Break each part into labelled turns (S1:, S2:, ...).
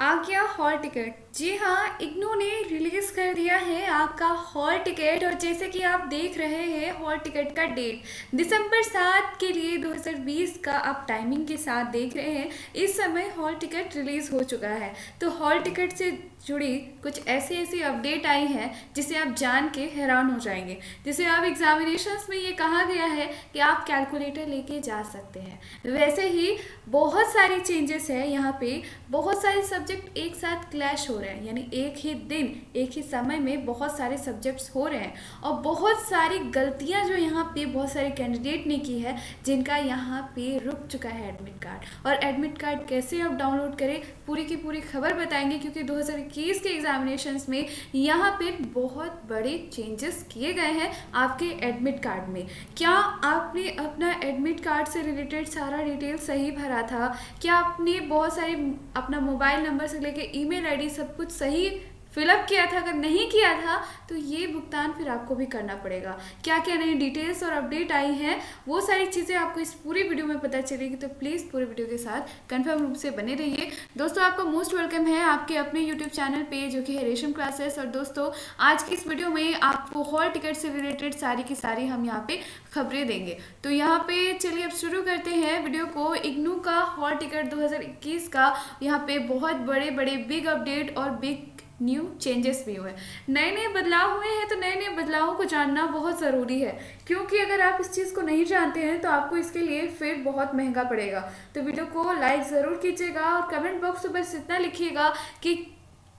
S1: आ गया hall ticket. जी हाँ, इग्नू ने रिलीज कर दिया है आपका हॉल टिकट। और जैसे कि आप देख रहे हैं, हॉल टिकट का डेट दिसंबर 7 के लिए 2020 का आप टाइमिंग के साथ देख रहे हैं। इस समय हॉल टिकट रिलीज हो चुका है। तो हॉल टिकट से जुड़ी कुछ ऐसी ऐसी अपडेट आई है जिसे आप जान के हैरान हो जाएंगे। जैसे आप एग्जामिनेशंस में ये कहा गया है कि आप कैलकुलेटर लेके जा सकते हैं, वैसे ही बहुत सारी चेंजेस है यहाँ पे। बहुत सारे सब्जेक्ट एक साथ क्लैश हो रहे हैं, यानी एक ही दिन एक ही समय में बहुत सारे सब्जेक्ट्स हो रहे हैं। और बहुत सारी गलतियाँ जो यहाँ पे बहुत सारे कैंडिडेट ने की है, जिनका यहाँ पे रुक चुका है एडमिट कार्ड। और एडमिट कार्ड कैसे आप डाउनलोड करें, पूरी की पूरी खबर बताएंगे, क्योंकि 2021 के एग्जामिनेशंस में यहाँ पे बहुत बड़े चेंजेस किए गए हैं आपके एडमिट कार्ड में। क्या आपने अपना एडमिट कार्ड से रिलेटेड सारा डिटेल सही भरा था? क्या आपने बहुत सारे अपना मोबाइल नंबर से लेके ईमेल आईडी सब कुछ सही फिलअप किया था? अगर नहीं किया था तो ये भुगतान फिर आपको भी करना पड़ेगा। क्या क्या नई डिटेल्स और अपडेट आई हैं, वो सारी चीज़ें आपको इस पूरी वीडियो में पता चलेगी। तो प्लीज़ पूरी वीडियो के साथ कंफर्म रूप से बने रहिए। दोस्तों, आपका मोस्ट वेलकम है आपके अपने यूट्यूब चैनल पे, जो कि है रेशम क्लासेस। और दोस्तों, आज की इस वीडियो में आपको हॉल टिकट से रिलेटेड सारी की सारी हम यहाँ पे खबरें देंगे। तो यहाँ पे चलिए अब शुरू करते हैं वीडियो को। इग्नू का हॉल टिकट 2021 का यहाँ पे बहुत बड़े बड़े बिग अपडेट और बिग न्यू चेंजेस भी हुए, नए नए बदलाव हुए हैं। तो नए नए बदलावों को जानना बहुत ज़रूरी है, क्योंकि अगर आप इस चीज़ को नहीं जानते हैं तो आपको इसके लिए फिर बहुत महंगा पड़ेगा। तो वीडियो को लाइक ज़रूर कीजिएगा और कमेंट बॉक्स में बस इतना लिखिएगा कि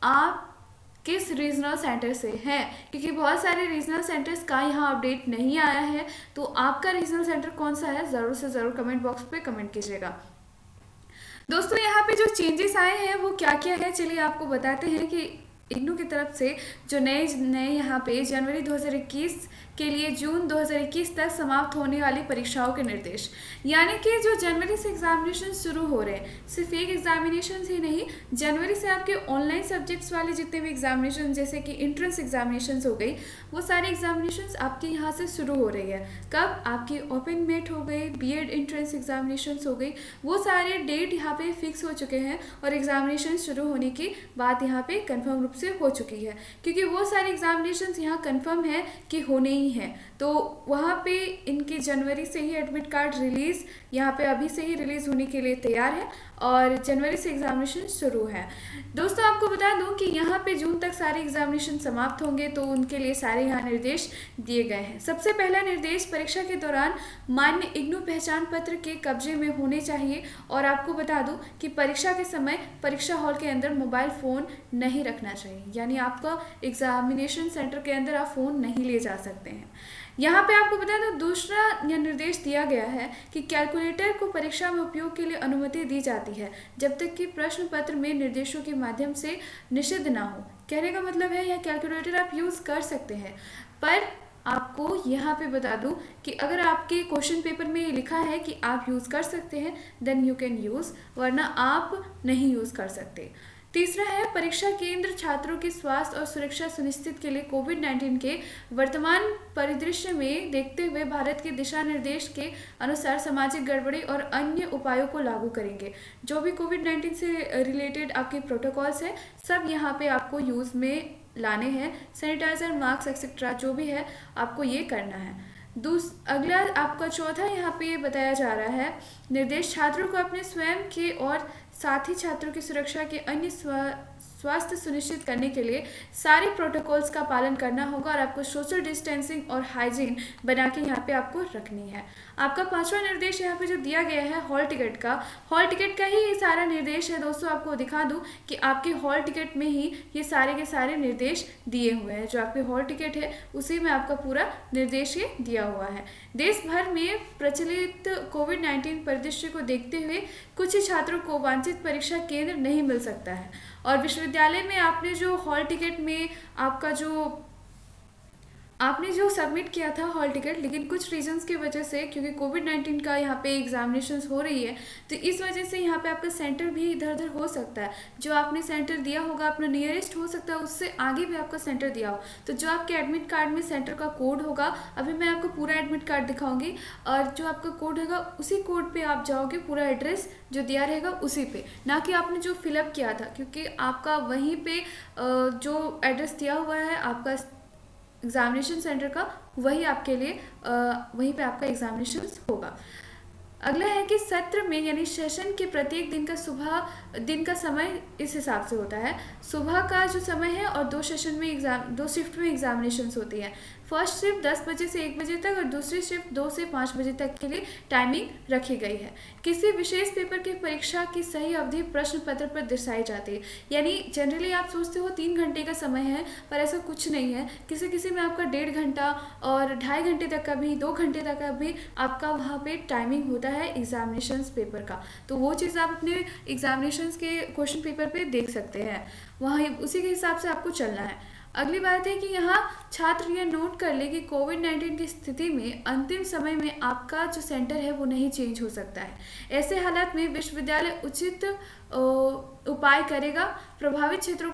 S1: आप किस रीजनल सेंटर से हैं, क्योंकि बहुत सारे रीजनल सेंटर्स का यहाँ अपडेट नहीं आया है। तो आपका रीजनल सेंटर कौन सा है, ज़रूर से ज़रूर कमेंट बॉक्स पे कमेंट कीजिएगा। दोस्तों, यहाँ पे जो चेंजेस आए हैं वो क्या क्या है, चलिए आपको बताते हैं। कि इग्नू की तरफ से जो नए नए यहाँ पे जनवरी 2021 के लिए जून 2021 तक समाप्त होने वाली परीक्षाओं के निर्देश, यानी कि जो जनवरी से एग्जामिनेशन शुरू हो रहे हैं, सिर्फ एक एग्जामिनेशन ही नहीं, जनवरी से आपके ऑनलाइन सब्जेक्ट्स वाले जितने भी एग्जामिनेशन, जैसे कि इंट्रेंस एग्जामिनेशन हो गई, वो सारे एग्जामिनेशन आपके यहाँ से शुरू हो रही है। कब? आपकी ओपन मेट हो गई, बीएड इंट्रेंस एग्जामिनेशन हो गई, वो सारे डेट यहाँ पे फिक्स हो चुके हैं। और एग्जामिनेशन शुरू होने की बात यहाँ पे कंफर्म रूप से हो चुकी है, क्योंकि वो सारे एग्जामिनेशंस यहाँ कंफर्म है कि होने ही हैं। तो वहाँ पे इनके जनवरी से ही एडमिट कार्ड रिलीज यहाँ पे अभी से ही रिलीज होने के लिए तैयार है, और जनवरी से एग्जामिनेशन शुरू है। दोस्तों, आपको बता दूं कि यहाँ पे जून तक सारे एग्जामिनेशन समाप्त होंगे, तो उनके लिए सारे यहाँ निर्देश दिए गए हैं। सबसे पहला निर्देश, परीक्षा के दौरान मान्य इग्नू पहचान पत्र के कब्जे में होने चाहिए। और आपको बता दूं कि परीक्षा के समय परीक्षा हॉल के अंदर मोबाइल फ़ोन नहीं रखना चाहिए, यानी आपका एग्जामिनेशन सेंटर के अंदर आप फ़ोन नहीं ले जा सकते हैं। यहाँ पे आपको बता दो, दूसरा यह निर्देश दिया गया है कि कैलकुलेटर को परीक्षा में उपयोग के लिए अनुमति दी जाती है, जब तक कि प्रश्न पत्र में निर्देशों के माध्यम से निषिद्ध ना हो। कहने का मतलब है, यह कैलकुलेटर आप यूज़ कर सकते हैं, पर आपको यहाँ पे बता दूं कि अगर आपके क्वेश्चन पेपर में ये लिखा है कि आप यूज़ कर सकते हैं, देन यू कैन यूज़, वरना आप नहीं यूज़ कर सकते। तीसरा है, परीक्षा केंद्र छात्रों के स्वास्थ्य और सुरक्षा सुनिश्चित के लिए कोविड-19 के वर्तमान परिदृश्य में देखते हुए भारत के दिशा निर्देश के अनुसार सामाजिक गड़बड़ी और अन्य उपायों को लागू करेंगे। जो भी कोविड-19 से रिलेटेड आपके प्रोटोकॉल्स हैं, सब यहाँ पे आपको यूज़ में लाने हैं। सैनिटाइजर, मास्क एक्सेट्रा जो भी है, आपको ये करना है। अगला आपका चौथा यहाँ पे बताया जा रहा है, निर्देश छात्रों को अपने स्वयं के और साथी छात्रों की सुरक्षा के अन्य स्वास्थ्य सुनिश्चित करने के लिए सारे प्रोटोकॉल्स का पालन करना होगा, और आपको सोशल डिस्टेंसिंग और हाइजीन बना के यहाँ पे आपको रखनी है। आपका पांचवा निर्देश यहाँ पे जो दिया गया है हॉल टिकट का ही ये सारा निर्देश है। दोस्तों, आपको दिखा दूँ कि आपके हॉल टिकट में ही ये सारे के सारे निर्देश दिए हुए हैं। जो आपके हॉल टिकट है उसी में आपका पूरा निर्देश ये दिया हुआ है। देश भर में प्रचलित कोविड-19 परिदृश्य को देखते हुए कुछ ही छात्रों को वांछित परीक्षा केंद्र नहीं मिल सकता है। और विश्वविद्यालय में आपने जो हॉल टिकट में आपका जो आपने जो सबमिट किया था हॉल टिकट, लेकिन कुछ रीजंस की वजह से, क्योंकि कोविड-19 का यहाँ पे एग्जामिनेशंस हो रही है, तो इस वजह से यहाँ पे आपका सेंटर भी इधर उधर हो सकता है। जो आपने सेंटर दिया होगा अपना नियरेस्ट हो सकता है उससे आगे भी आपका सेंटर दिया हो। तो जो आपके एडमिट कार्ड में सेंटर का कोड होगा, अभी मैं आपको पूरा एडमिट कार्ड दिखाऊंगी, और जो आपका कोड होगा उसी कोड पे आप जाओगे, पूरा एड्रेस जो दिया रहेगा उसी पे, ना कि आपने जो फिलअप किया था, क्योंकि आपका वहीं पे जो एड्रेस दिया हुआ है आपका एग्जामिनेशन सेंटर का, वही आपके लिए वहीं पे आपका एग्जामिनेशन होगा। अगला है कि सत्र में यानी सेशन के प्रत्येक दिन का समय इस हिसाब से होता है। सुबह का जो समय है और दो शिफ्ट में एग्जामिनेशंस होती है। फर्स्ट शिफ्ट 10 बजे से 1 बजे तक और दूसरी शिफ्ट 2 से 5 बजे तक के लिए टाइमिंग रखी गई है। किसी विशेष पेपर की परीक्षा की सही अवधि प्रश्न पत्र पर दर्शाई जाती है। यानी जनरली आप सोचते हो 3 घंटे का समय है, पर ऐसा कुछ नहीं है। किसी में आपका 1.5 घंटा और 2.5 घंटे तक का भी, 2 घंटे तक का भी आपका वहाँ पे टाइमिंग होता है एग्जामिनेशंस पेपर का। तो वो चीज़ आप अपने एग्जामिनेशंस के क्वेश्चन पेपर पे देख सकते हैं, वहाँ उसी के हिसाब से आपको चलना है। अगली बात है कि यहाँ छात्र यह नोट कर ले कि कोविड-19 की स्थिति में अंतिम समय में आपका जो सेंटर है वो नहीं चेंज हो सकता है। ऐसे हालात में विश्वविद्यालय उचित उपाय करेगा। प्रभावित छात्रों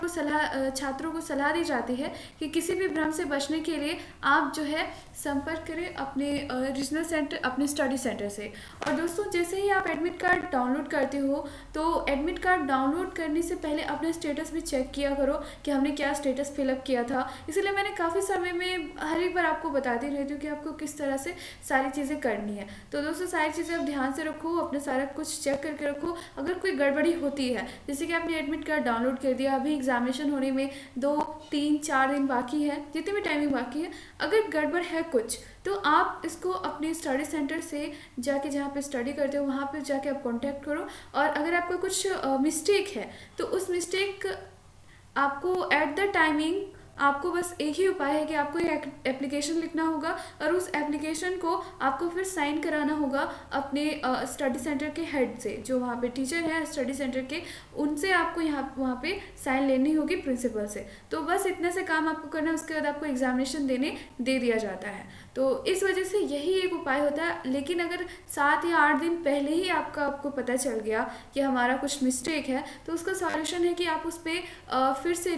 S1: को सलाह दी जाती है कि किसी भी भ्रम से बचने के लिए आप जो है संपर्क करें अपने रीजनल सेंटर, अपने स्टडी सेंटर से। और दोस्तों, जैसे ही आप एडमिट कार्ड डाउनलोड करते हो, तो एडमिट कार्ड डाउनलोड करने से पहले अपना स्टेटस भी चेक किया करो कि हमने क्या स्टेटस फिलअप किया था। इसलिए मैंने काफ़ी समय में हर एक बार आपको बताती रहती हूँ कि आपको किस तरह से सारी चीज़ें करनी है। तो दोस्तों, सारी चीज़ें आप ध्यान से रखो, अपना सारा कुछ चेक करके रखो। अगर कोई गड़बड़ी होती है, जैसे कि आपने एडमिट कार्ड डाउनलोड कर दिया, अभी एग्जामिनेशन होने में 2, 3, 4 दिन बाकी है, जितनी भी टाइमिंग बाकी है, अगर गड़बड़ है कुछ, तो आप इसको अपने स्टडी सेंटर से जाके, जहाँ पे स्टडी करते हो वहाँ पे जाके आप कांटेक्ट करो। और अगर आपका कुछ मिस्टेक है तो उस मिस्टेक आपको एट द टाइमिंग, आपको बस एक ही उपाय है कि आपको एक एप्लीकेशन लिखना होगा और उस एप्लीकेशन को आपको फिर साइन कराना होगा अपने स्टडी सेंटर के हेड से, जो वहाँ पे टीचर हैं स्टडी सेंटर के, उनसे आपको वहाँ पे साइन लेनी होगी प्रिंसिपल से। तो बस इतना से काम आपको करना है, उसके बाद आपको एग्जामिनेशन दे दिया जाता है। तो इस वजह से यही एक उपाय होता है। लेकिन अगर 7 या 8 दिन पहले ही आपको पता चल गया कि हमारा कुछ मिस्टेक है, तो उसका सॉल्यूशन है कि आप उस पर फिर से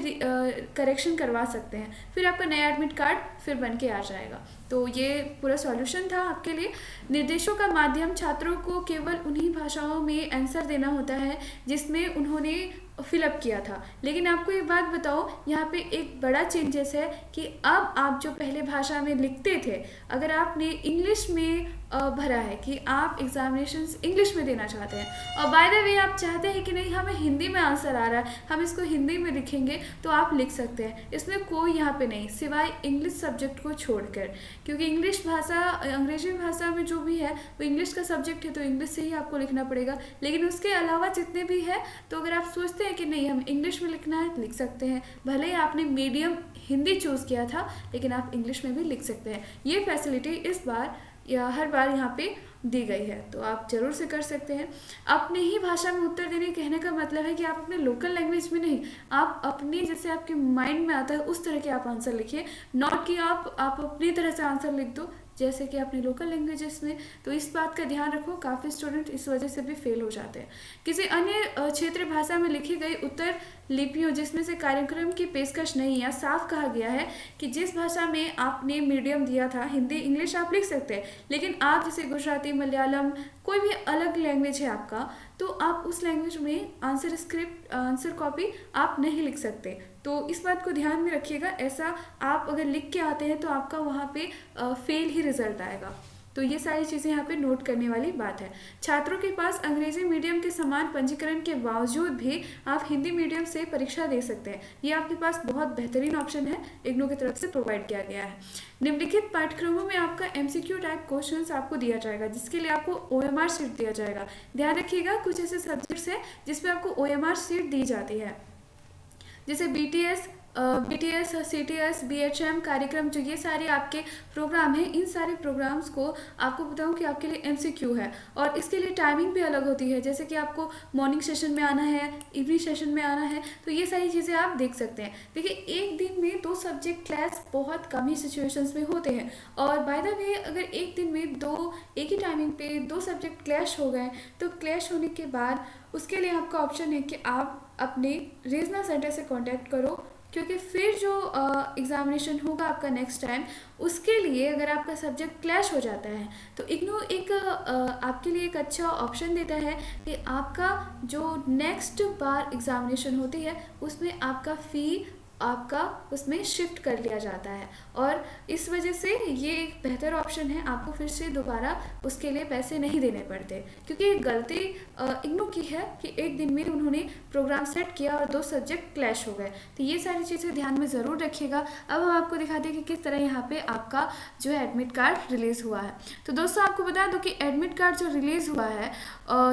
S1: करेक्शन करवा सकते हैं, फिर आपका नया एडमिट कार्ड फिर बन के आ जाएगा। तो ये पूरा सॉल्यूशन था आपके लिए। निर्देशों का माध्यम, छात्रों को केवल उन्हीं भाषाओं में आंसर देना होता है जिसमें उन्होंने फिलअप किया था। लेकिन आपको एक बात बताओ, यहाँ पे एक बड़ा चेंजेस है कि अब आप जो पहले भाषा में लिखते थे, अगर आपने इंग्लिश में भरा है कि आप एग्जामिनेशंस इंग्लिश में देना चाहते हैं, और बाय द वे आप चाहते हैं कि नहीं हमें हिंदी में आंसर आ रहा है, हम इसको हिंदी में लिखेंगे, तो आप लिख सकते हैं। इसमें कोई यहाँ पे नहीं, सिवाय इंग्लिश सब्जेक्ट को छोड़कर, क्योंकि इंग्लिश भाषा, अंग्रेजी भाषा में जो भी है वो इंग्लिश का सब्जेक्ट है, तो इंग्लिश से ही आपको लिखना पड़ेगा। लेकिन उसके अलावा जितने भी है, तो अगर आप सोचते हैं कि नहीं हम इंग्लिश में लिखना है, लिख सकते हैं। भले ही आपने मीडियम हिंदी चूज़ किया था, लेकिन आप इंग्लिश में भी लिख सकते हैं। ये फैसिलिटी इस बार या हर बार यहाँ पे दी गई है, तो आप जरूर से कर सकते हैं। अपनी ही भाषा में उत्तर देने कहने का मतलब है कि आप अपने लोकल लैंग्वेज में नहीं, आप अपनी, जैसे आपके माइंड में आता है उस तरह के आप आंसर लिखिए, नॉट कि आप अपनी तरह से आंसर लिख दो जैसे कि अपनी लोकल लैंग्वेजेस में। तो इस बात का ध्यान रखो, काफ़ी स्टूडेंट इस वजह से भी फेल हो जाते हैं। किसी अन्य क्षेत्रीय भाषा में लिखी गई उत्तर लिपियों जिसमें से कार्यक्रम की पेशकश नहीं है, साफ कहा गया है कि जिस भाषा में आपने मीडियम दिया था, हिंदी इंग्लिश आप लिख सकते हैं, लेकिन आप जैसे गुजराती, मलयालम, कोई भी अलग लैंग्वेज है आपका, तो आप उस लैंग्वेज में आंसर स्क्रिप्ट, आंसर कॉपी आप नहीं लिख सकते। तो इस बात को ध्यान में रखिएगा। ऐसा आप अगर लिख के आते हैं तो आपका वहाँ पे फेल ही रिजल्ट आएगा। तो ये सारी चीज़ें यहाँ पे नोट करने वाली बात है। छात्रों के पास अंग्रेजी मीडियम के समान पंजीकरण के बावजूद भी आप हिंदी मीडियम से परीक्षा दे सकते हैं। ये आपके पास बहुत बेहतरीन ऑप्शन है, इग्नू की तरफ से प्रोवाइड किया गया है। निम्नलिखित पाठ्यक्रमों में आपका MCQ टाइप क्वेश्चंस आपको दिया जाएगा, जिसके लिए आपको OMR शीट दिया जाएगा। ध्यान रखिएगा, कुछ ऐसे सब्जेक्ट्स हैं जिसमें आपको OMR शीट दी जाती है, जैसे BTS, BTS, CTS, BHM कार्यक्रम, जो ये सारे आपके प्रोग्राम हैं, इन सारे प्रोग्राम्स को आपको बताऊं कि आपके लिए MCQ है और इसके लिए टाइमिंग भी अलग होती है। जैसे कि आपको मॉर्निंग सेशन में आना है, इवनिंग सेशन में आना है, तो ये सारी चीज़ें आप देख सकते हैं। देखिए, एक दिन में 2 सब्जेक्ट क्लास बहुत कम ही सिचुएशंस में होते हैं और बाय द वे अगर एक दिन में एक ही टाइमिंग पे 2 सब्जेक्ट क्लैश हो गए, तो क्लैश होने के बाद उसके लिए आपका ऑप्शन है कि आप अपने रीजनल सेंटर से कांटेक्ट करो, क्योंकि फिर जो एग्ज़ामिनेशन होगा आपका नेक्स्ट टाइम, उसके लिए अगर आपका सब्जेक्ट क्लैश हो जाता है तो इग्नू एक आपके लिए एक अच्छा ऑप्शन देता है कि आपका जो नेक्स्ट बार एग्ज़ामिनेशन होती है उसमें आपका फ़ी आपका उसमें शिफ्ट कर लिया जाता है और इस वजह से ये एक बेहतर ऑप्शन है। आपको फिर से दोबारा उसके लिए पैसे नहीं देने पड़ते, क्योंकि ये गलती इग्नू की है कि एक दिन में उन्होंने प्रोग्राम सेट किया और 2 सब्जेक्ट क्लैश हो गए। तो ये सारी चीज़ें ध्यान में ज़रूर रखिएगा। अब हम आपको दिखाते हैं कि किस तरह यहाँ पे आपका जो है एडमिट कार्ड रिलीज़ हुआ है। तो दोस्तों, आपको बता दूँ कि एडमिट कार्ड जो रिलीज़ हुआ है,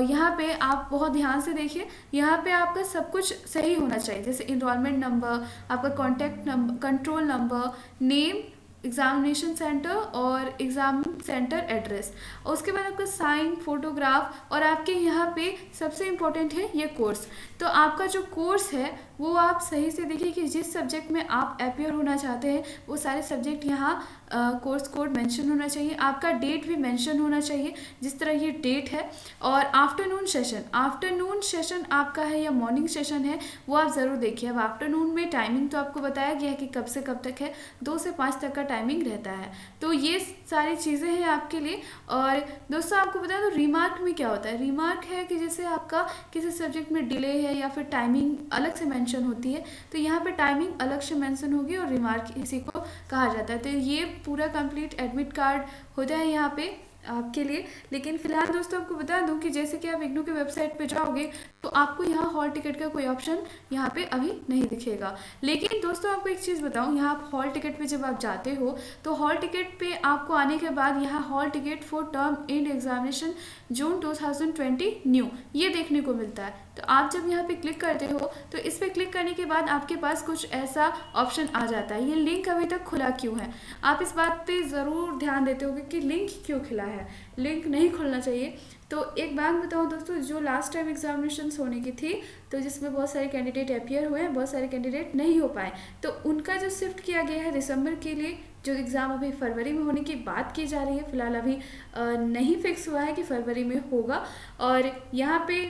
S1: यहाँ पे आप बहुत ध्यान से देखिए। यहाँ पे आपका सब कुछ सही होना चाहिए, जैसे इनरोलमेंट नंबर, आपका contact number, control number, name, examination centre और एग्ज़ाम सेंटर एड्रेस, और उसके बाद आपका साइन, फोटोग्राफ, और आपके यहाँ पे सबसे इम्पोर्टेंट है ये कोर्स। तो आपका जो कोर्स है वो आप सही से देखिए कि जिस सब्जेक्ट में आप अपीयर होना चाहते हैं वो सारे सब्जेक्ट यहाँ कोर्स कोड मेंशन होना चाहिए। आपका डेट भी मेंशन होना चाहिए, जिस तरह ये डेट है। और आफ्टरनून सेशन आपका है या मॉर्निंग सेशन है वो आप ज़रूर देखिए। अब आफ्टरनून में टाइमिंग तो आपको बताया गया है कि कब से कब तक है, 2 से 5 तक का टाइमिंग रहता है। तो ये सारी चीज़ें हैं आपके लिए। और दोस्तों, आपको बता दो रिमार्क में क्या होता है। रिमार्क है कि जैसे आपका किसी सब्जेक्ट में डिले है या फिर टाइमिंग अलग से मेंशन होती है, तो यहाँ पे टाइमिंग अलग से मेंशन होगी और रिमार्क इसी को कहा जाता है। तो ये पूरा कंप्लीट एडमिट कार्ड होता है यहाँ पे आपके लिए। लेकिन फिलहाल दोस्तों, आपको बता दूं कि जैसे कि आप इग्नू के वेबसाइट पे जाओगे तो आपको यहाँ हॉल टिकट का कोई ऑप्शन यहाँ पे अभी नहीं दिखेगा। लेकिन दोस्तों, आपको एक चीज़ बताऊं, यहाँ आप हॉल टिकट पे जब आप जाते हो तो हॉल टिकट पे आपको आने के बाद यहाँ hall ticket for term and examination June 2020 new, ये देखने को मिलता है। तो आप जब यहाँ पे क्लिक करते हो तो इस पर क्लिक करने के बाद आपके पास कुछ ऐसा ऑप्शन आ जाता है। ये लिंक अभी तक खुला क्यों है, आप इस बात पे ज़रूर ध्यान देते होगे कि लिंक क्यों खुला है। लिंक नहीं खुलना चाहिए। तो एक बात बताऊँ दोस्तों, जो लास्ट टाइम एग्जामिनेशन होने की थी, तो जिसमें बहुत सारे कैंडिडेट अपीयर हुए हैं, बहुत सारे कैंडिडेट नहीं हो पाए, तो उनका जो शिफ्ट किया गया है दिसंबर के लिए, जो एग्ज़ाम अभी फरवरी में होने की बात की जा रही है, फिलहाल अभी नहीं फिक्स हुआ है कि फरवरी में होगा। और यहाँ पे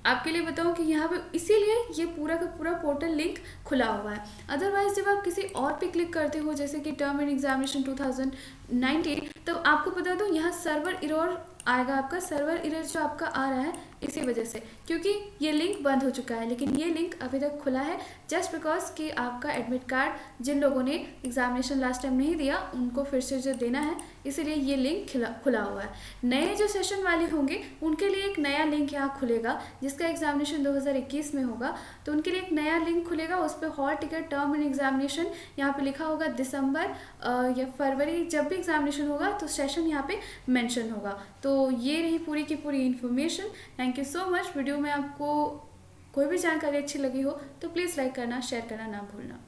S1: आपके लिए बताऊं कि यहाँ पे इसीलिए ये पूरा का पूरा पोर्टल लिंक खुला हुआ है। अदरवाइज जब आप किसी और पे क्लिक करते हो, जैसे कि टर्म एंड एग्जामिनेशन 2019, तो आपको बता दूं यहाँ सर्वर एरर आएगा। आपका सर्वर एरर जो आपका आ रहा है इसी वजह से, क्योंकि ये लिंक बंद हो चुका है। लेकिन ये लिंक अभी तक खुला है जस्ट बिकॉज कि आपका एडमिट कार्ड जिन लोगों ने एग्जामिनेशन लास्ट टाइम नहीं दिया उनको फिर से जो देना है, इसीलिए ये लिंक खुला हुआ है। नए जो सेशन वाले होंगे उनके लिए एक नया लिंक यहाँ खुलेगा, जिसका एग्जामिनेशन 2021 में होगा, तो उनके लिए एक नया लिंक खुलेगा। उस पर hall ticket term and examination यहाँ पे लिखा होगा, दिसंबर या फरवरी जब भी एग्जामिनेशन होगा तो सेशन यहाँ पे मेंशन होगा। तो ये रही पूरी की पूरी information. Thank you so much. Video में आपको कोई भी जानकारी अच्छी लगी हो तो प्लीज़ लाइक करना, शेयर करना ना भूलना।